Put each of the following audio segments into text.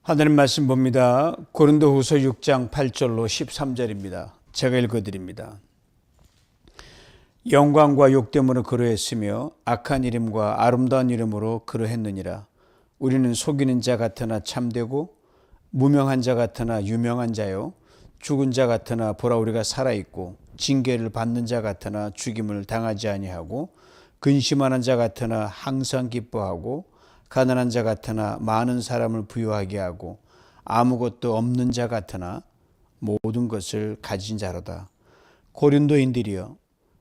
하나님 말씀 봅니다. 고린도후서 6장 8절로 13절입니다. 제가 읽어드립니다. 영광과 욕됨으로 그러했으며 악한 이름과 아름다운 이름으로 그러했느니라. 우리는 속이는 자 같으나 참되고 무명한 자 같으나 유명한 자요, 죽은 자 같으나 보라 우리가 살아있고 징계를 받는 자 같으나 죽임을 당하지 아니하고 근심하는 자 같으나 항상 기뻐하고 가난한 자 같으나 많은 사람을 부유하게 하고 아무것도 없는 자 같으나 모든 것을 가진 자로다. 고린도인들이여,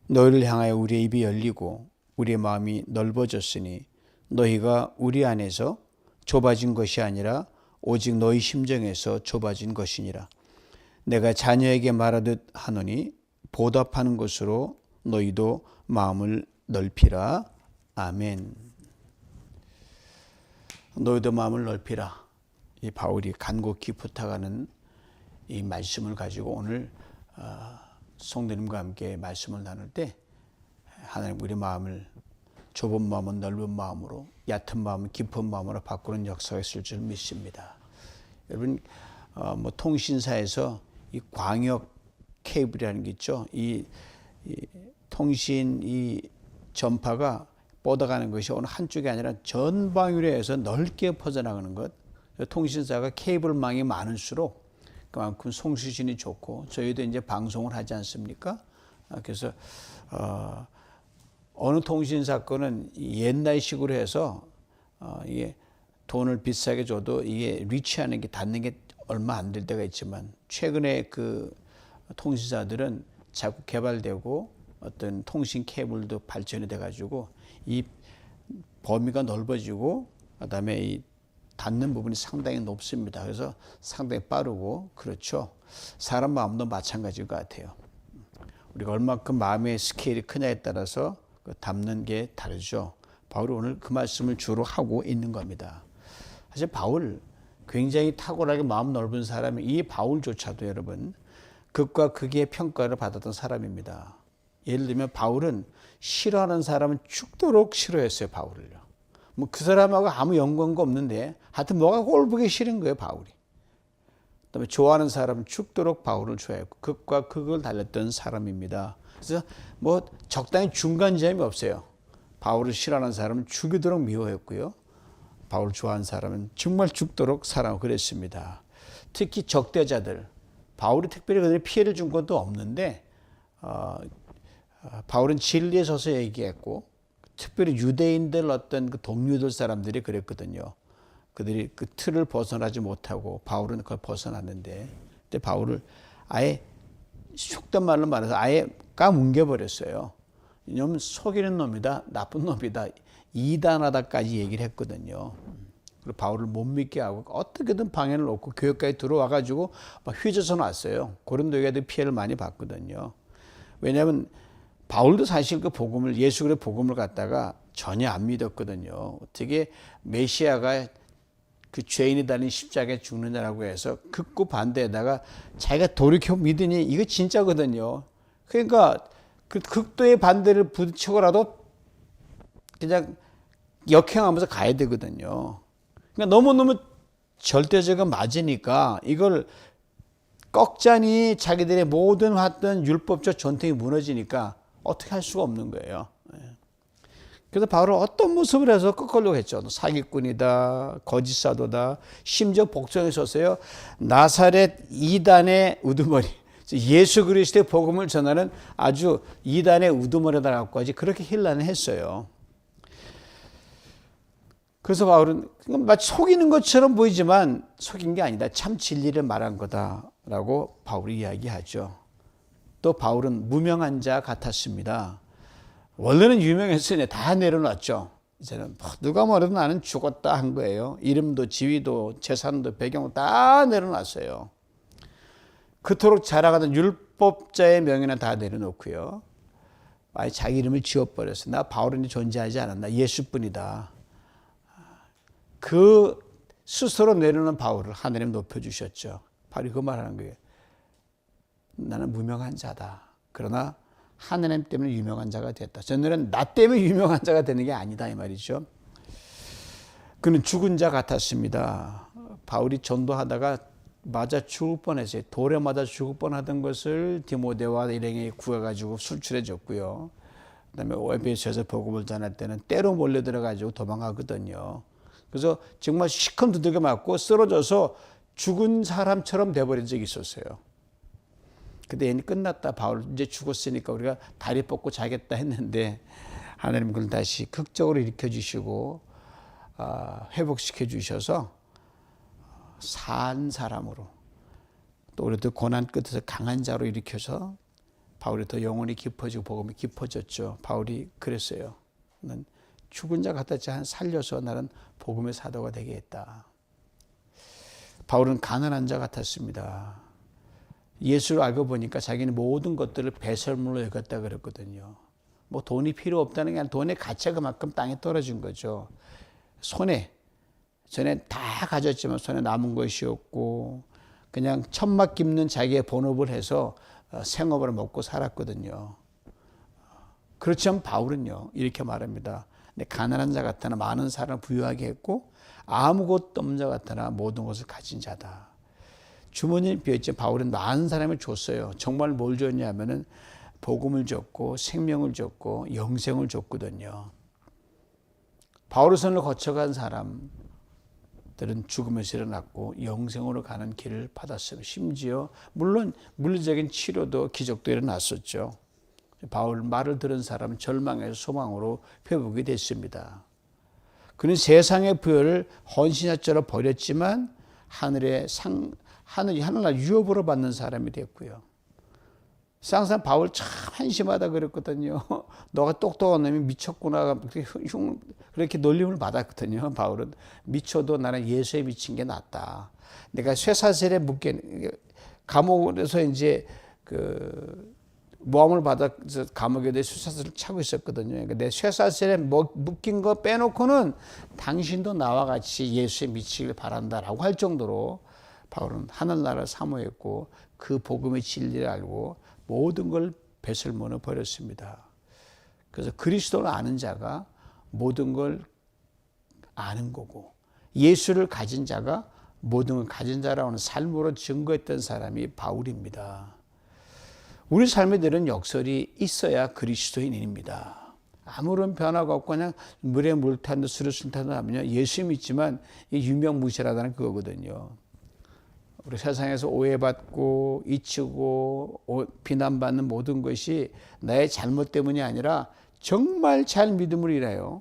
너희를 향하여 우리의 입이 열리고 우리의 마음이 넓어졌으니 너희가 우리 안에서 좁아진 것이 아니라 오직 너희 심정에서 좁아진 것이니라. 내가 자녀에게 말하듯 하노니 보답하는 것으로 너희도 마음을 넓히라. 아멘. 너희도 마음을 넓히라. 이 바울이 간곡히 부탁하는 이 말씀을 가지고 오늘 성도님과 함께 말씀을 나눌 때 하나님 우리 마음을 좁은 마음은 넓은 마음으로, 얕은 마음은 깊은 마음으로 바꾸는 역사가 있을 줄 믿습니다. 여러분 통신사에서 이 광역 케이블이라는 게 있죠. 이 통신 이 전파가 뻗어가는 것이 어느 한쪽이 아니라 전방위로해서 넓게 퍼져나가는 것. 통신사가 케이블망이 많을수록 그만큼 송수신이 좋고, 저희도 이제 방송을 하지 않습니까? 그래서 어느 통신사 거는 옛날식으로 해서 이게 돈을 비싸게 줘도 이게 리치하는 게 닿는 게 얼마 안 될 때가 있지만, 최근에 그 통신사들은 자꾸 개발되고 어떤 통신 케이블도 발전이 돼가지고 이 범위가 넓어지고 그다음에 이 닿는 부분이 상당히 높습니다. 그래서 상당히 빠르고 그렇죠. 사람 마음도 마찬가지일 것 같아요. 우리가 얼마큼 마음의 스케일이 크냐에 따라서 담는 게 다르죠. 바울이 오늘 그 말씀을 주로 하고 있는 겁니다. 사실 바울 굉장히 탁월하게 마음 넓은 사람이, 이 바울조차도 여러분 극과 극의 평가를 받았던 사람입니다. 예를 들면 바울은 싫어하는 사람은 죽도록 싫어했어요. 바울을요. 뭐 그 사람하고 아무 연관도 없는데 하여튼 뭐가 꼴보기 싫은 거예요. 바울이. 그다음에 좋아하는 사람은 죽도록 바울을 좋아했고 극과 극을 달렸던 사람입니다. 그래서 뭐 적당히 중간점이 없어요. 바울을 싫어하는 사람은 죽이도록 미워했고요, 바울을 좋아하는 사람은 정말 죽도록 사랑하고 그랬습니다. 특히 적대자들, 바울이 특별히 그들이 피해를 준 것도 없는데 바울은 진리에 서서 얘기했고, 특별히 유대인들 어떤 그 동료들 사람들이 그랬거든요. 그들이 그 틀을 벗어나지 못하고 바울은 그걸 벗어났는데, 근데 바울을 아예 속된 말로 말해서 아예 까뭉개버렸어요. 이놈은 속이는 놈이다, 나쁜 놈이다, 이단하다까지 얘기를 했거든요. 그리고 바울을 못 믿게 하고 어떻게든 방해를 놓고 교회까지 들어와가지고 막 휘저서 놨어요. 고린도에도 피해를 많이 받거든요. 왜냐하면 바울도 사실 그 복음을, 예수 그리스도의 복음을 갖다가 전혀 안 믿었거든요. 어떻게 메시아가 그 죄인이 달린 십자가에 죽느냐라고 해서 극구 반대에다가 자기가 돌이켜 믿으니 이거 진짜거든요. 그러니까 그 극도의 반대를 부딪혀라도 그냥 역행하면서 가야 되거든요. 그러니까 너무너무 절대적으로 맞으니까 이걸 꺾자니 자기들의 모든 했던 율법적 전통이 무너지니까 어떻게 할 수가 없는 거예요. 그래서 바울은 어떤 모습을 해서 꺾으려고 했죠. 사기꾼이다, 거짓 사도다, 심지어 복종에 섰어요. 나사렛 이단의 우두머리, 예수 그리스도의 복음을 전하는 아주 이단의 우두머리다 갖고까지 그렇게 힐난을 했어요. 그래서 바울은 마치 속이는 것처럼 보이지만 속인 게 아니다, 참 진리를 말한 거다라고 바울이 이야기하죠. 또 바울은 무명한 자 같았습니다. 원래는 유명했으니 다 내려놨죠. 이제는 누가 뭐래도 나는 죽었다 한 거예요. 이름도 지위도 재산도 배경도 다 내려놨어요. 그토록 자랑하던 율법자의 명예는 다 내려놓고요, 아예 자기 이름을 지워버렸어요. 나 바울은 존재하지 않았나, 예수뿐이다. 그 스스로 내려놓은 바울을 하나님 높여주셨죠. 바로 그 말하는 거예요. 나는 무명한 자다. 그러나 하나님 때문에 유명한 자가 됐다. 저는 나 때문에 유명한 자가 되는 게 아니다 이 말이죠. 그는 죽은 자 같았습니다. 바울이 전도하다가 맞아 죽을 뻔했어요. 돌에 맞아 죽을 뻔하던 것을 디모데와 일행이 구해가지고 술출해 줬고요. 그다음에 에베소에서 복음을 전할 때는 때로 몰려 들어가지고 도망가거든요. 그래서 정말 시큰 두들겨 맞고 쓰러져서 죽은 사람처럼 돼버린 적이 있었어요. 근데 얘는 끝났다. 바울 이제 죽었으니까 우리가 다리 뻗고 자겠다 했는데 하나님 그걸 다시 극적으로 일으켜 주시고 회복시켜 주셔서 산 사람으로 또 우리도 고난 끝에서 강한 자로 일으켜서 바울이 더 영혼이 깊어지고 복음이 깊어졌죠. 바울이 그랬어요. 난 죽은 자 같았지만 살려서 나는 복음의 사도가 되겠다. 바울은 가난한 자 같았습니다. 예수를 알고 보니까 자기는 모든 것들을 배설물로 여겼다 그랬거든요. 뭐 돈이 필요 없다는 게 아니라 돈의 가치가 그만큼 땅에 떨어진 거죠. 전에 다 가졌지만 손에 남은 것이 없고 그냥 천막 깁는 자기의 본업을 해서 생업을 먹고 살았거든요. 그렇지만 바울은요 이렇게 말합니다. 내 가난한 자 같으나 많은 사람을 부유하게 했고 아무것도 없는 자 같으나 모든 것을 가진 자다. 주머니에 비었지만 바울은 많은 사람을 줬어요. 정말 뭘 줬냐면은 복음을 줬고 생명을 줬고 영생을 줬거든요. 바울의 손을 거쳐간 사람들은 죽음에서 일어났고 영생으로 가는 길을 받았어요. 심지어 물론 물리적인 치료도 기적도 일어났었죠. 바울 말을 들은 사람은 절망에서 소망으로 회복이 됐습니다. 그는 세상의 부여를 헌신자처럼 버렸지만 하늘날 유업으로 받는 사람이 됐고요. 항상 바울 참 한심하다 그랬거든요. 너가 똑똑한 놈이 미쳤구나 그렇게 놀림을 받았거든요. 바울은 미쳐도 나는 예수에 미친 게 낫다. 내가 쇠사슬에 감옥에서 이제 모함을 받아서 감옥에 내 쇠사슬을 차고 있었거든요. 그러니까 내 쇠사슬에 묶인 거 빼놓고는 당신도 나와 같이 예수에 미치길 바란다라고 할 정도로 바울은 하늘나라를 사모했고 그 복음의 진리를 알고 모든 걸 배설물로 버렸습니다. 그래서 그리스도를 아는 자가 모든 걸 아는 거고 예수를 가진 자가 모든 걸 가진 자라는 삶으로 증거했던 사람이 바울입니다. 우리 삶에들은 역설이 있어야 그리스도인입니다. 아무런 변화가 없고 그냥 물에 물 탄 듯 술에 술 탄 듯 하면요 예수 믿지만 유명무실하다는 그거거든요. 우리 세상에서 오해받고 잊히고 비난받는 모든 것이 나의 잘못 때문이 아니라 정말 잘 믿음을 잃어요.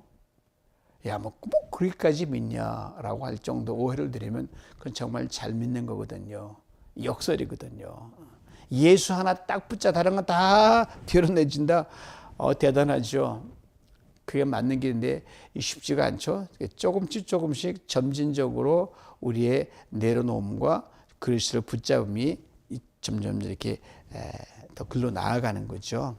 야, 뭐 꼭 그렇게까지 믿냐라고 할 정도 오해를 드리면 그건 정말 잘 믿는 거거든요. 역설이거든요. 예수 하나 딱 붙자 다른 건 다 뒤로 내진다. 대단하죠. 그게 맞는 길인데 쉽지가 않죠. 조금씩 점진적으로 우리의 내려놓음과 그리스도를 붙잡음이 점점 이렇게 더 글로 나아가는 거죠.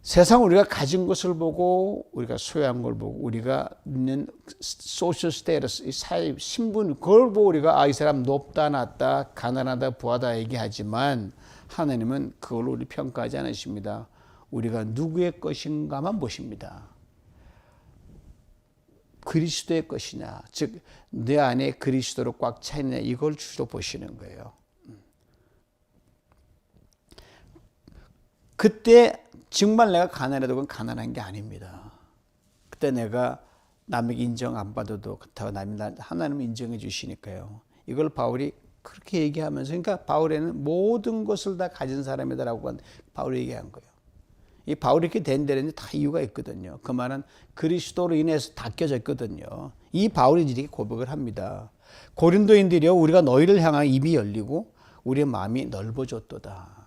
세상 우리가 가진 것을 보고 우리가 소유한 걸 보고 우리가 있는 소셜 스테이터스, 사회 신분 그걸 보고 우리가 이 사람 높다 낮다 가난하다 부하다 얘기하지만 하나님은 그걸로 우리 평가하지 않으십니다. 우리가 누구의 것인가만 보십니다. 그리스도의 것이냐, 즉 내 안에 그리스도로 꽉 차 있느냐 이걸 주로 보시는 거예요. 그때 정말 내가 가난해도 그건 가난한 게 아닙니다. 그때 내가 남에게 인정 안 받아도 그렇다고 하나님은 인정해 주시니까요. 이걸 바울이 그렇게 얘기하면서 그러니까 바울에는 모든 것을 다 가진 사람이다라고 바울이 얘기한 거예요. 이 바울이 이렇게 된 데는 다 이유가 있거든요. 그 말은 그리스도로 인해서 닦여졌거든요. 이 바울이 이렇게 고백을 합니다. 고린도인들이여 우리가 너희를 향한 입이 열리고 우리의 마음이 넓어졌도다.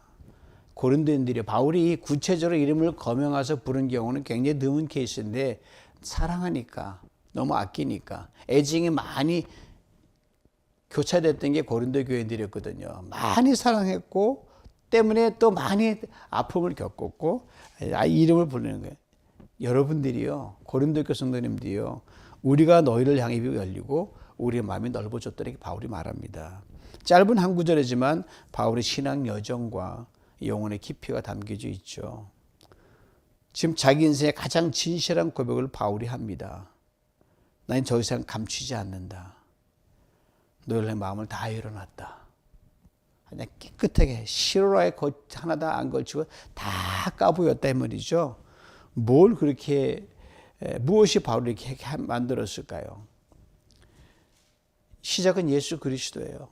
고린도인들이 바울이 구체적으로 이름을 거명해서 부른 경우는 굉장히 드문 케이스인데 사랑하니까 너무 아끼니까 애증이 많이 교차됐던 게 고린도 교인들이었거든요. 많이 사랑했고 때문에 또 많이 아픔을 겪었고 이름을 부르는 거예요. 여러분들이요 고린도 교회 성도님들이요 우리가 너희를 향해 입이 열리고 우리의 마음이 넓어졌다 이렇게 바울이 말합니다. 짧은 한 구절이지만 바울의 신앙 여정과 영혼의 깊이가 담겨져 있죠. 지금 자기 인생의 가장 진실한 고백을 바울이 합니다. 나는 더 이상 감추지 않는다. 너희의 마음을 다 열어놨다. 그냥 깨끗하게 실로라의 것 하나도 안 걸치고 다 까부였다 이 말이죠. 뭘 그렇게 무엇이 바로 이렇게 만들었을까요? 시작은 예수 그리스도예요.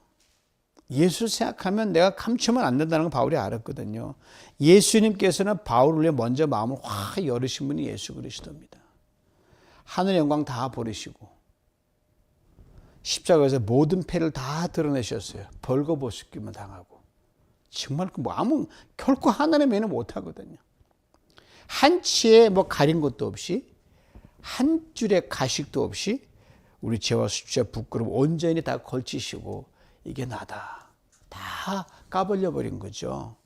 예수를 생각하면 내가 감추면 안 된다는 걸 바울이 알았거든요. 예수님께서는 바울을 위해 먼저 마음을 확 열으신 분이 예수 그리스도입니다. 하늘의 영광 다 버리시고 십자가에서 모든 패를 다 드러내셨어요. 벌거벗기만 당하고. 정말 결코 하나님의 매는 못하거든요. 한 치에 가린 것도 없이 한 줄의 가식도 없이 우리 죄와 십자가 부끄러움 온전히 다 걸치시고 이게 나다. 다 까버려 버린 거죠.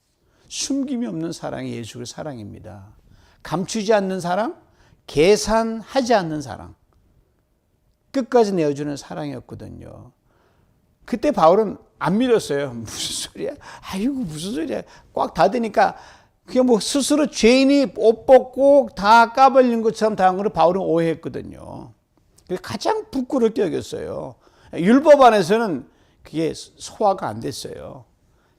숨김이 없는 사랑이 예수의 사랑입니다. 감추지 않는 사랑, 계산하지 않는 사랑. 끝까지 내어주는 사랑이었거든요. 그때 바울은 안 믿었어요. 무슨 소리야? 아이고 무슨 소리야? 꽉 닫으니까 그게 스스로 죄인이 옷 벗고 다 까발린 것처럼 당한 걸 바울은 오해했거든요. 가장 부끄럽게 여겼어요. 율법 안에서는 그게 소화가 안 됐어요.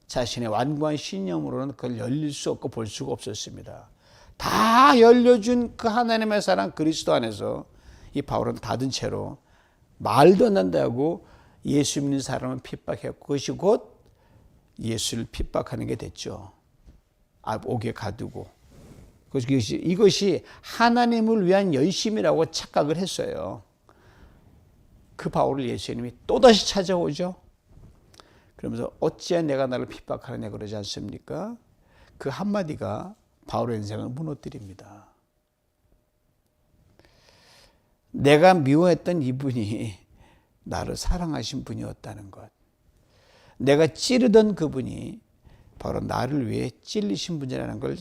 자신의 완고한 신념으로는 그걸 열릴 수 없고 볼 수가 없었습니다. 다 열려준 그 하나님의 사랑 그리스도 안에서 이 바울은 닫은 채로 말도 안 된다고 예수 믿는 사람을 핍박했고 그것이 곧 예수를 핍박하는 게 됐죠. 옥에 가두고. 이것이 하나님을 위한 열심이라고 착각을 했어요. 그 바울을 예수님이 또다시 찾아오죠. 그러면서 어찌하여 내가 나를 핍박하느냐 그러지 않습니까? 그 한마디가 바울의 인생을 무너뜨립니다. 내가 미워했던 이분이 나를 사랑하신 분이었다는 것. 내가 찌르던 그분이 바로 나를 위해 찔리신 분이라는 걸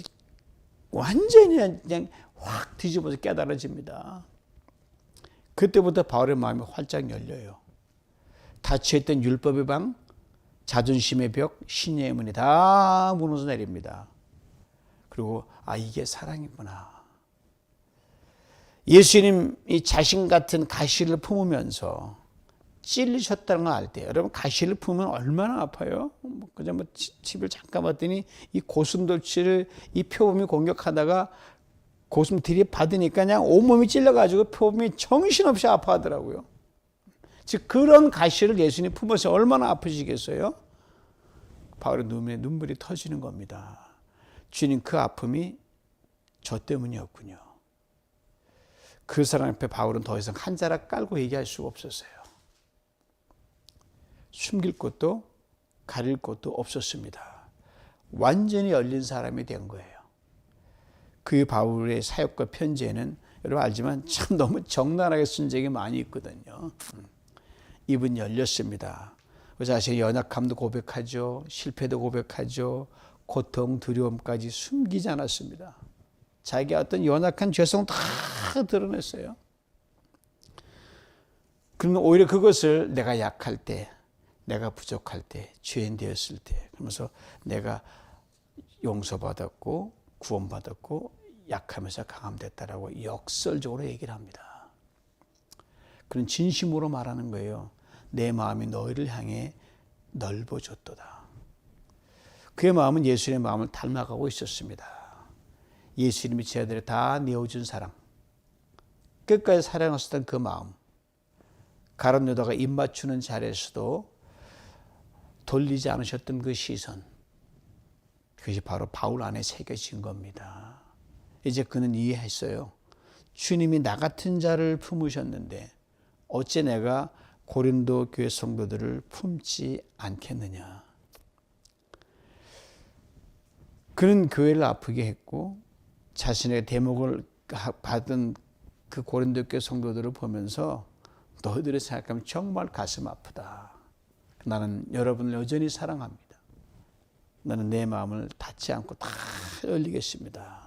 완전히 그냥 확 뒤집어서 깨달아집니다. 그때부터 바울의 마음이 활짝 열려요. 닫혀있던 율법의 방, 자존심의 벽, 신의 문이 다 무너져 내립니다. 그리고 이게 사랑이구나. 예수님이 자신 같은 가시를 품으면서 찔리셨다는 걸 알 때, 여러분 가시를 품으면 얼마나 아파요? 그냥 TV를 잠깐 봤더니 이 고슴도치를 이 표범이 공격하다가 고슴들이 받으니까 그냥 온몸이 찔려가지고 표범이 정신없이 아파하더라고요. 즉 그런 가시를 예수님 품어서 얼마나 아프시겠어요? 바울의 눈물이 터지는 겁니다. 주님 그 아픔이 저 때문이었군요. 그 사람 앞에 바울은 더 이상 한 자락 깔고 얘기할 수가 없었어요. 숨길 것도 가릴 것도 없었습니다. 완전히 열린 사람이 된 거예요. 그 바울의 사역과 편지에는 여러분 알지만 참 너무 적나라하게 쓴 적이 많이 있거든요. 입은 열렸습니다. 자신의 연약함도 고백하죠. 실패도 고백하죠. 고통, 두려움까지 숨기지 않았습니다. 자기가 어떤 연약한 죄성 다 드러냈어요. 그러면 오히려 그것을 내가 약할 때, 내가 부족할 때, 죄인 되었을 때, 그러면서 내가 용서받았고 구원받았고 약하면서 강함됐다라고 역설적으로 얘기를 합니다. 그런 진심으로 말하는 거예요. 내 마음이 너희를 향해 넓어졌도다. 그의 마음은 예수님의 마음을 닮아가고 있었습니다. 예수님이 제 아들을 다 내어준 사랑, 끝까지 사랑하셨던 그 마음, 가룟 유다가 입 맞추는 자리에서도 돌리지 않으셨던 그 시선, 그것이 바로 바울 안에 새겨진 겁니다. 이제 그는 이해했어요. 주님이 나 같은 자를 품으셨는데 어째 내가 고린도 교회 성도들을 품지 않겠느냐. 그는 교회를 아프게 했고 자신의 대목을 받은 그 고린도 교회 성도들을 보면서 너희들을 생각하면 정말 가슴 아프다. 나는 여러분을 여전히 사랑합니다. 나는 내 마음을 닫지 않고 다 열리겠습니다.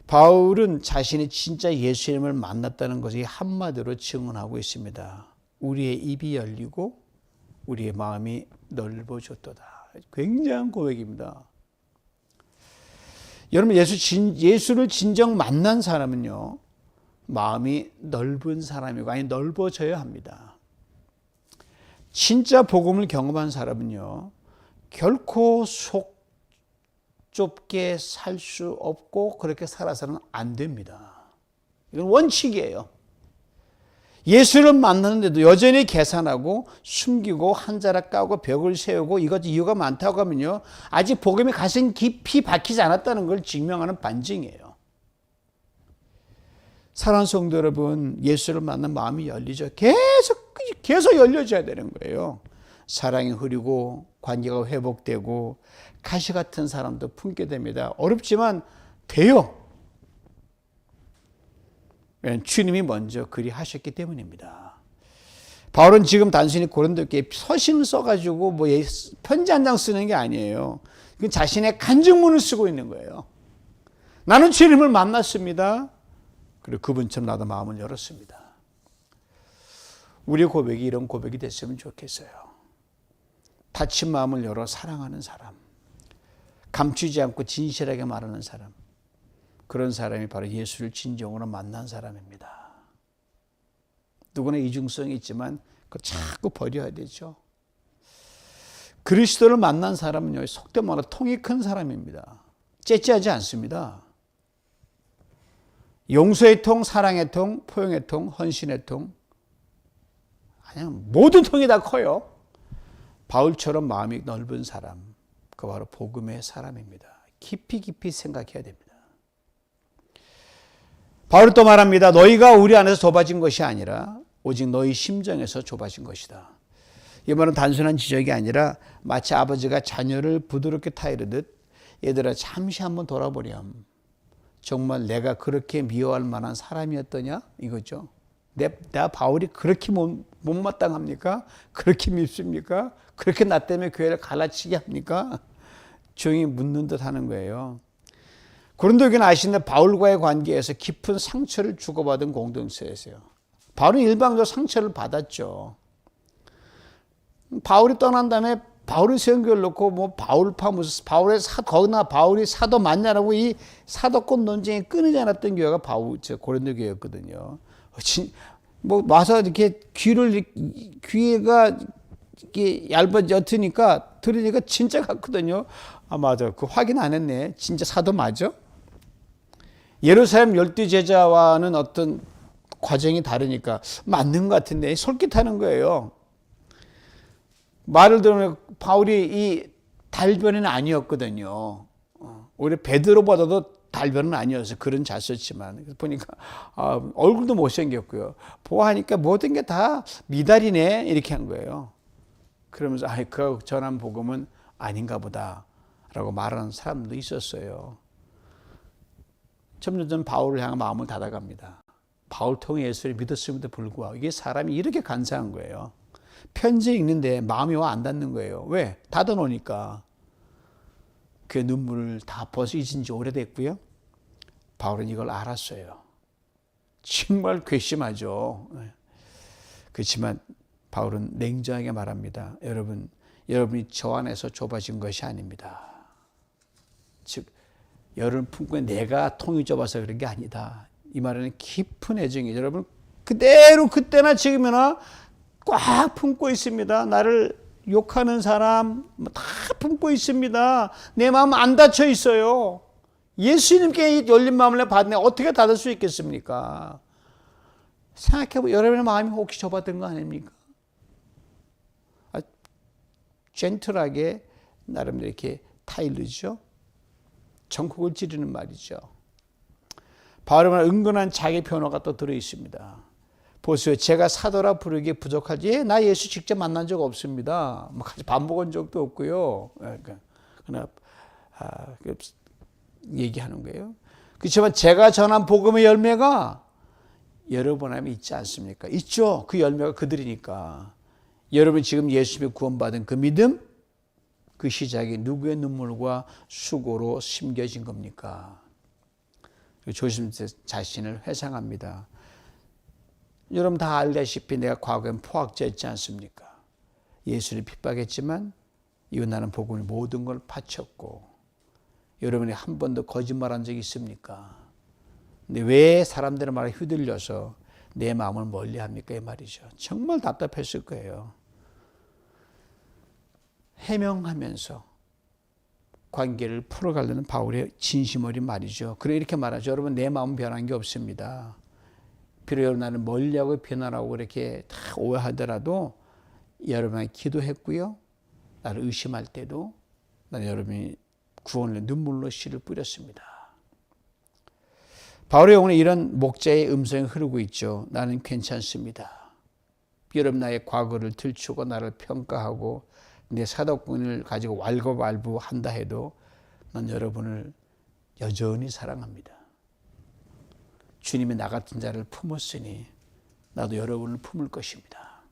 바울은 자신이 진짜 예수님을 만났다는 것이 한마디로 증언하고 있습니다. 우리의 입이 열리고 우리의 마음이 넓어졌도다. 굉장한 고백입니다. 여러분 예수를 진정 만난 사람은요, 마음이 넓은 사람이고 넓어져야 합니다. 진짜 복음을 경험한 사람은요, 결코 속 좁게 살 수 없고 그렇게 살아서는 안 됩니다. 이건 원칙이에요. 예수를 만나는데도 여전히 계산하고 숨기고 한 자락 까고 벽을 세우고 이것 이유가 많다고 하면요, 아직 복음이 가슴 깊이 박히지 않았다는 걸 증명하는 반증이에요. 사랑하는 성도 여러분, 예수를 만난 마음이 열리죠. 계속 열려져야 되는 거예요. 사랑이 흐르고 관계가 회복되고 가시 같은 사람도 품게 됩니다. 어렵지만 돼요. 주님이 먼저 그리 하셨기 때문입니다. 바울은 지금 단순히 고린도교에 서신을 써가지고 뭐 편지 한 장 쓰는 게 아니에요. 그 자신의 간증문을 쓰고 있는 거예요. 나는 주님을 만났습니다. 그리고 그분처럼 나도 마음을 열었습니다. 우리의 고백이 이런 고백이 됐으면 좋겠어요. 닫힌 마음을 열어 사랑하는 사람, 감추지 않고 진실하게 말하는 사람, 그런 사람이 바로 예수를 진정으로 만난 사람입니다. 누구나 이중성이 있지만 그거 자꾸 버려야 되죠. 그리스도를 만난 사람은요, 속된 말로 통이 큰 사람입니다. 째째하지 않습니다. 용서의 통, 사랑의 통, 포용의 통, 헌신의 통, 그냥 모든 통이 다 커요. 바울처럼 마음이 넓은 사람, 그 바로 복음의 사람입니다. 깊이 생각해야 됩니다. 바울이 또 말합니다. 너희가 우리 안에서 좁아진 것이 아니라 오직 너희 심정에서 좁아진 것이다. 이 말은 단순한 지적이 아니라 마치 아버지가 자녀를 부드럽게 타이르듯, 얘들아 잠시 한번 돌아보렴. 정말 내가 그렇게 미워할 만한 사람이었더냐? 이거죠. 내가 바울이 그렇게 못마땅합니까? 그렇게 밉습니까? 그렇게 나 때문에 교회를 갈라치게 합니까? 조용히 묻는 듯 하는 거예요. 고린도 교회는 아시는 바울과의 관계에서 깊은 상처를 주고받은 공동체였어요. 바울은 일방적으로 상처를 받았죠. 바울이 떠난 다음에 바울이 세운 교회를 놓고 뭐 바울파 무슨 거기나 바울이 사도 맞냐라고 이 사도권 논쟁이 끊이지 않았던 교회가 고린도 교회였거든요. 뭐 와서 이렇게 귀가 이렇게 옅으니까 들으니까 진짜 같거든요. 아 맞아, 그 확인 안 했네. 진짜 사도 맞아? 예루살렘 12제자와는 어떤 과정이 다르니까 맞는 것 같은데 솔깃하는 거예요. 말을 들으면 바울이 이 달변은 아니었거든요. 오히려 베드로보다도 달변은 아니어서 그런 잘 썼지만 보니까 얼굴도 못생겼고요. 보아하니까 모든 게 다 미달이네 이렇게 한 거예요. 그러면서 그 전한 복음은 아닌가 보다라고 말하는 사람도 있었어요. 점점 바울을 향한 마음을 닫아갑니다. 바울 통해 예수를 믿었음에도 불구하고 이게 사람이 이렇게 간사한 거예요. 편지 읽는데 마음이 와 안 닿는 거예요. 왜? 닫아놓으니까. 그 눈물을 다 벌써 잊은 지 오래됐고요. 바울은 이걸 알았어요. 정말 괘씸하죠. 그렇지만 바울은 냉정하게 말합니다. 여러분이 저 안에서 좁아진 것이 아닙니다. 즉 여러분 품고 내가 통이 좁아서 그런 게 아니다. 이 말은 깊은 애정이죠. 여러분 그대로 그때나 지금이나 꽉 품고 있습니다. 나를 욕하는 사람 다 품고 있습니다. 내 마음 안 닫혀 있어요. 예수님께 열린 마음을 받네 어떻게 닫을 수 있겠습니까? 생각해보면 여러분의 마음이 혹시 좁아든 거 아닙니까? 젠틀하게 나름대로 이렇게 타일르죠. 전국을 찌르는 말이죠. 바울의 말 은근한 자기 변호가 또 들어있습니다. 보세요. 제가 사도라 부르기에 부족하지. 나 예수 직접 만난 적 없습니다. 같이 밥 먹은 적도 없고요. 그러나 얘기하는 거예요. 그렇지만 제가 전한 복음의 열매가 여러분 안에 있지 않습니까? 있죠. 그 열매가 그들이니까. 여러분 지금 예수님의 구원받은 그 믿음, 그 시작이 누구의 눈물과 수고로 심겨진 겁니까? 조심스레 자신을 회상합니다. 여러분 다 알다시피 내가 과거엔 포악자였지 않습니까? 예수를 핍박했지만 이후 나는 복음의 모든 걸 바쳤고, 여러분이 한 번도 거짓말한 적이 있습니까? 근데 왜 사람들의 말에 휘둘려서 내 마음을 멀리합니까? 이 말이죠. 정말 답답했을 거예요. 해명하면서 관계를 풀어가려는 바울의 진심 어린 말이죠. 그래 이렇게 말하죠. 여러분, 내 마음 변한 게 없습니다. 비록 여러분 나는 멀리하고 변하라고 이렇게 다 오해하더라도 여러분이 기도했고요. 나를 의심할 때도 나는 여러분이 구원을 눈물로 씨를 뿌렸습니다. 바울의 영혼에 이런 목자의 음성이 흐르고 있죠. 나는 괜찮습니다. 여러분 나의 과거를 들추고 나를 평가하고 내 사도권을 가지고 왈가왈부한다 해도 난 여러분을 여전히 사랑합니다. 주님이 나 같은 자를 품었으니 나도 여러분을 품을 것입니다.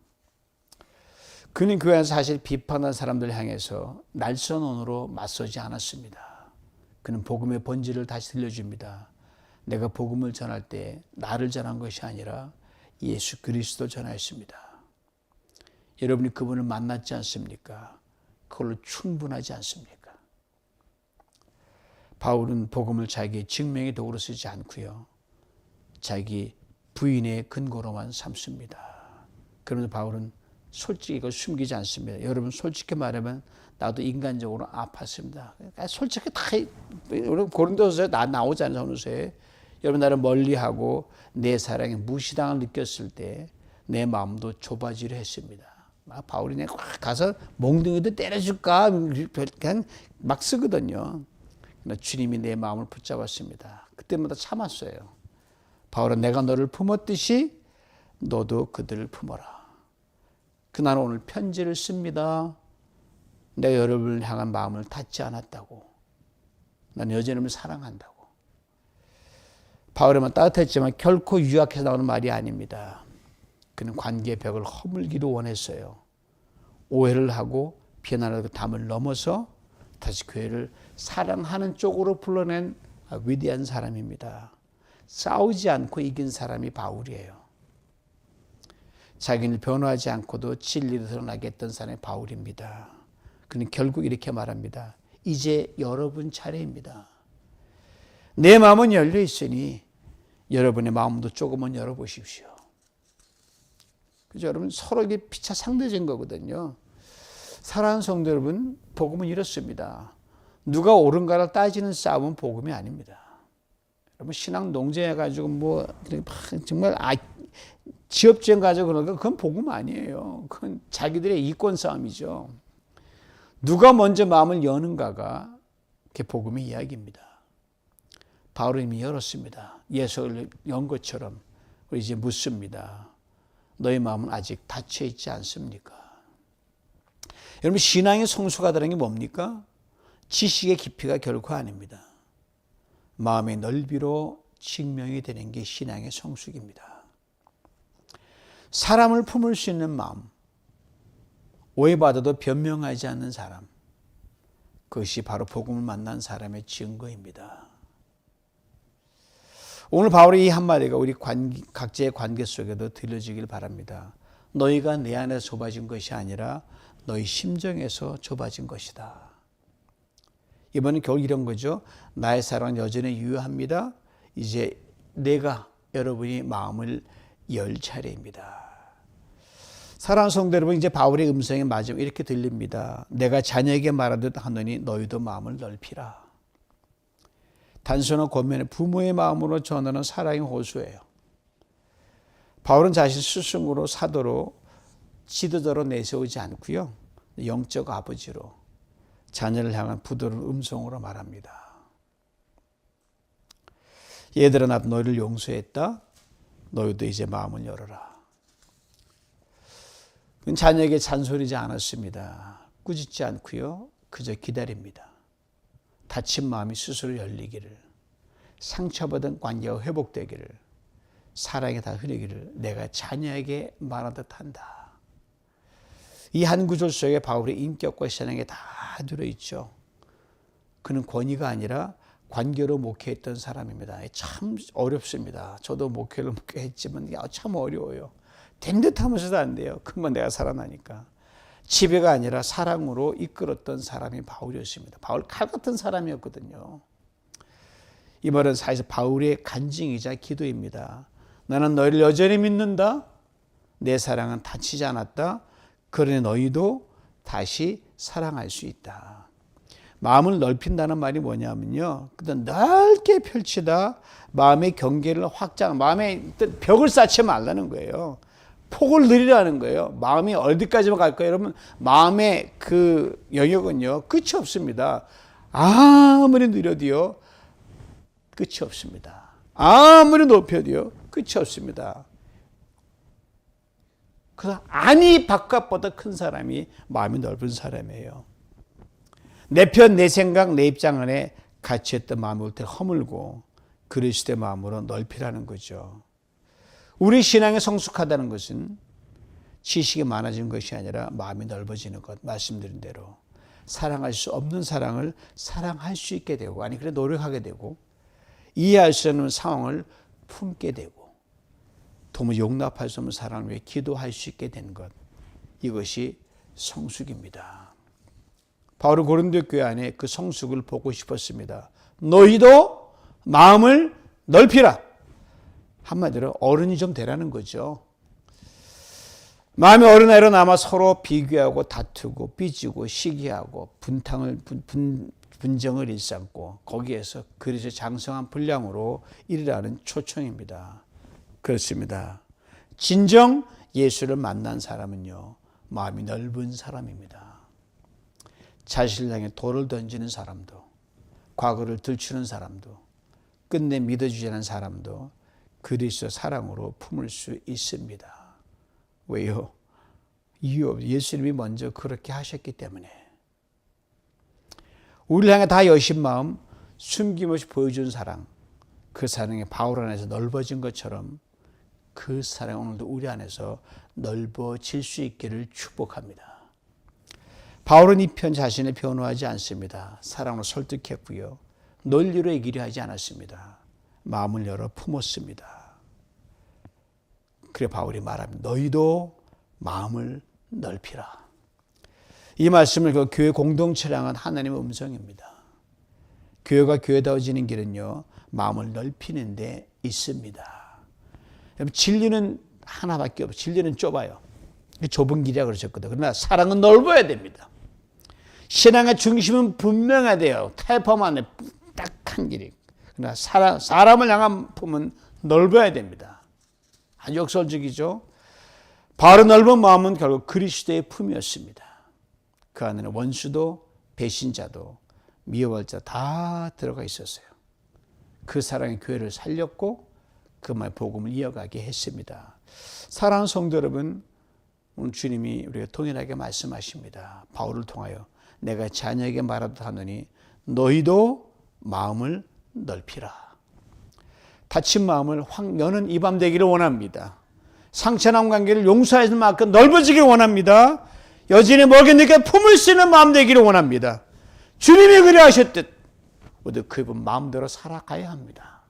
그는 그 안에서 사실 비판한 사람들 향해서 날선 언어로 맞서지 않았습니다. 그는 복음의 본질을 다시 들려줍니다. 내가 복음을 전할 때 나를 전한 것이 아니라 예수 그리스도 전하였습니다. 여러분이 그분을 만났지 않습니까? 그걸로 충분하지 않습니까? 바울은 복음을 자기의 증명의 도구로 쓰지 않고요. 자기 부인의 근거로만 삼습니다. 그러면서 바울은 솔직히 이걸 숨기지 않습니다. 여러분 솔직히 말하면 나도 인간적으로 아팠습니다. 솔직히 다 고린도서에 나오잖아요. 선후서에. 여러분 나를 멀리하고 내 사랑에 무시당을 느꼈을 때 내 마음도 좁아지려 했습니다. 바울이 내가 가서 몽둥이도 때려줄까 그냥 막 쓰거든요. 그러나 주님이 내 마음을 붙잡았습니다. 그때마다 참았어요. 바울은 내가 너를 품었듯이 너도 그들을 품어라. 나는 오늘 편지를 씁니다. 내가 여러분을 향한 마음을 닫지 않았다고. 나는 여전히 사랑한다고. 바울의 말 따뜻했지만 결코 유약해서 나오는 말이 아닙니다. 그는 관계의 벽을 허물기도 원했어요. 오해를 하고 비난하는 그 담을 넘어서 다시 교회를 사랑하는 쪽으로 불러낸 위대한 사람입니다. 싸우지 않고 이긴 사람이 바울이에요. 자기를 변호하지 않고도 진리를 드러나게 했던 사람이 바울입니다. 그는 결국 이렇게 말합니다. 이제 여러분 차례입니다. 내 마음은 열려 있으니 여러분의 마음도 조금은 열어보십시오. 그죠? 여러분 서로 이게 피차 상대적인 거거든요. 사랑하는 성도 여러분, 복음은 이렇습니다. 누가 옳은가를 따지는 싸움은 복음이 아닙니다. 여러분 신앙 농제해가지고 정말 지업주행 가지고 그러는 거 그건 복음 아니에요. 그건 자기들의 이권 싸움이죠. 누가 먼저 마음을 여는가가 그게 복음의 이야기입니다. 바울은 이미 열었습니다. 예수를 연 것처럼 우리 이제 묻습니다. 너희 마음은 아직 닫혀 있지 않습니까? 여러분 신앙의 성수가 되는 게 뭡니까? 지식의 깊이가 결코 아닙니다. 마음의 넓이로 증명이 되는 게 신앙의 성숙입니다. 사람을 품을 수 있는 마음, 오해받아도 변명하지 않는 사람, 그것이 바로 복음을 만난 사람의 증거입니다. 오늘 바울의 이 한마디가 우리 각자의 관계 속에도 들려지길 바랍니다. 너희가 내 안에서 좁아진 것이 아니라 너희 심정에서 좁아진 것이다. 이번엔 결국 이런 거죠. 나의 사랑은 여전히 유효합니다. 이제 내가 여러분이 마음을 열 차례입니다. 사랑하는 성도 여러분, 이제 바울의 음성이 마지막 이렇게 들립니다. 내가 자녀에게 말하듯 하노니 너희도 마음을 넓히라. 단순한 권면의 부모의 마음으로 전하는 사랑의 호소예요. 바울은 자신 스승으로 사도로 지도자로 내세우지 않고요. 영적 아버지로 자녀를 향한 부드러운 음성으로 말합니다. 얘들아 나도 너희를 용서했다. 너희도 이제 마음을 열어라. 자녀에게 잔소리지 않았습니다. 꾸짖지 않고요. 그저 기다립니다. 다친 마음이 스스로 열리기를, 상처받은 관계가 회복되기를, 사랑이 다 흐르기를 내가 자녀에게 말하듯 한다. 이 한 구절 속에 바울의 인격과 신앙이 다 들어있죠. 그는 권위가 아니라 관계로 목회했던 사람입니다. 참 어렵습니다. 저도 목회를 했지만 참 어려워요. 된 듯 하면서도 안 돼요. 그만 내가 살아나니까. 지배가 아니라 사랑으로 이끌었던 사람이 바울이었습니다. 바울 칼 같은 사람이었거든요. 이 말은 사실 바울의 간증이자 기도입니다. 나는 너희를 여전히 믿는다. 내 사랑은 다치지 않았다. 그러니 너희도 다시 사랑할 수 있다. 마음을 넓힌다는 말이 뭐냐면요, 그냥 넓게 펼치다 마음의 경계를 마음의 벽을 쌓지 말라는 거예요. 폭을 늘리라는 거예요. 마음이 어디까지만 갈까요? 여러분, 마음의 그 영역은요, 끝이 없습니다. 아무리 느려도요, 끝이 없습니다. 아무리 높여도요, 끝이 없습니다. 그래서 아니 바깥보다 큰 사람이 마음이 넓은 사람이에요. 내 편, 내 생각, 내 입장 안에 갇혀있던 마음을 허물고 그리스도의 마음으로 넓히라는 거죠. 우리 신앙이 성숙하다는 것은 지식이 많아지는 것이 아니라 마음이 넓어지는 것, 말씀드린 대로 사랑할 수 없는 사랑을 사랑할 수 있게 되고, 아니 그래 노력하게 되고, 이해할 수 없는 상황을 품게 되고, 도무지 용납할 수 없는 사랑을 위해 기도할 수 있게 된 것, 이것이 성숙입니다. 바울은 고린도 교회 안에 그 성숙을 보고 싶었습니다. 너희도 마음을 넓히라. 한마디로 어른이 좀 되라는 거죠. 마음이 어린아이로 남아 서로 비교하고 다투고 삐지고 시기하고 분정을 일삼고 거기에서 그리스도의 장성한 분량으로 이르라는 초청입니다. 그렇습니다. 진정 예수를 만난 사람은요, 마음이 넓은 사람입니다. 자신을 향해 돌을 던지는 사람도, 과거를 들추는 사람도, 끝내 믿어주지 않은 사람도 그리스도 사랑으로 품을 수 있습니다. 왜요? 이유 없이 예수님이 먼저 그렇게 하셨기 때문에. 우리를 향해 다 여신 마음, 숨김없이 보여준 사랑, 그 사랑이 바울 안에서 넓어진 것처럼 그 사랑이 오늘도 우리 안에서 넓어질 수 있기를 축복합니다. 바울은 이 편 자신을 변호하지 않습니다. 사랑으로 설득했고요, 논리로 이기려 하지 않았습니다. 마음을 열어 품었습니다. 그래 바울이 말합니다. 너희도 마음을 넓히라. 이 말씀을 그 교회 공동체를 향한 하나님의 음성입니다. 교회가 교회다워지는 길은요, 마음을 넓히는 데 있습니다. 진리는 하나밖에 없어요. 진리는 좁아요. 좁은 길이라 그러셨거든요. 그러나 사랑은 넓어야 됩니다. 신앙의 중심은 분명해야 돼요. 태범 안에 딱 한 길이. 그러나 사람을 향한 품은 넓어야 됩니다. 아주 역설적이죠. 바울의 넓은 마음은 결국 그리스도의 품이었습니다. 그 안에는 원수도 배신자도 미워할 자 다 들어가 있었어요. 그 사랑의 교회를 살렸고 그 말 복음을 이어가게 했습니다. 사랑하는 성도 여러분, 오늘 주님이 우리가 동일하게 말씀하십니다. 바울을 통하여 내가 자녀에게 말하다 하노니 너희도 마음을 넓히라. 다친 마음을 확 여는 이 밤 되기를 원합니다. 상처난 관계를 용서하는 만큼 넓어지길 원합니다. 여진이 멀게 느껴 품을 수 있는 마음 되기를 원합니다. 주님이 그래 하셨듯 모두 그분 마음대로 살아가야 합니다.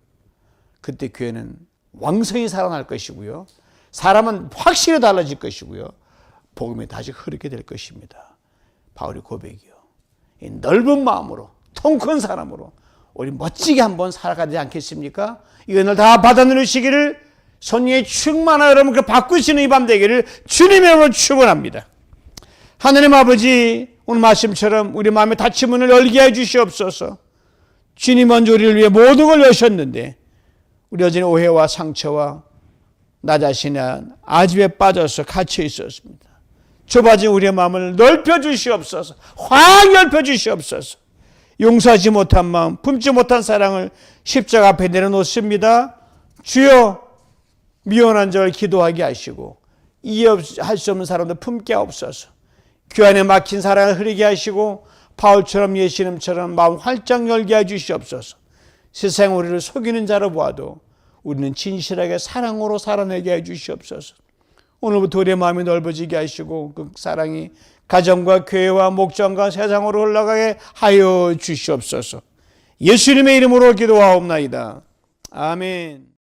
그때 교회는 왕성히 살아날 것이고요, 사람은 확실히 달라질 것이고요, 복음이 다시 흐르게 될 것입니다. 바울의 고백이요, 이 넓은 마음으로 통 큰 사람으로 우리 멋지게 한번 살아가야 되지 않겠습니까? 이 은혜를 다 받아 누리시기를, 성령의 충만한 여러분께 바꾸시는 이 밤 되기를 주님의 이름으로 축원합니다. 하나님 아버지, 오늘 말씀처럼 우리 마음의 닫힌 문을 열게 해 주시옵소서. 주님 먼저 우리를 위해 모든 걸 여셨는데 우리 여전히 오해와 상처와 나 자신의 아집에 빠져서 갇혀 있었습니다. 좁아진 우리의 마음을 넓혀 주시옵소서. 확 넓혀 주시옵소서. 용서하지 못한 마음, 품지 못한 사랑을 십자가 앞에 내려놓습니다. 주여, 미워한 자를 기도하게 하시고 이해할 수 없는 사람들 품게 하옵소서. 귀 안에 막힌 사랑을 흐르게 하시고 바울처럼 예수님처럼 마음 활짝 열게 해주시옵소서. 세상 우리를 속이는 자로 보아도 우리는 진실하게 사랑으로 살아내게 해주시옵소서. 오늘부터 우리의 마음이 넓어지게 하시고 그 사랑이 가정과 교회와 목장과 세상으로 흘러가게 하여 주시옵소서. 예수님의 이름으로 기도하옵나이다. 아멘.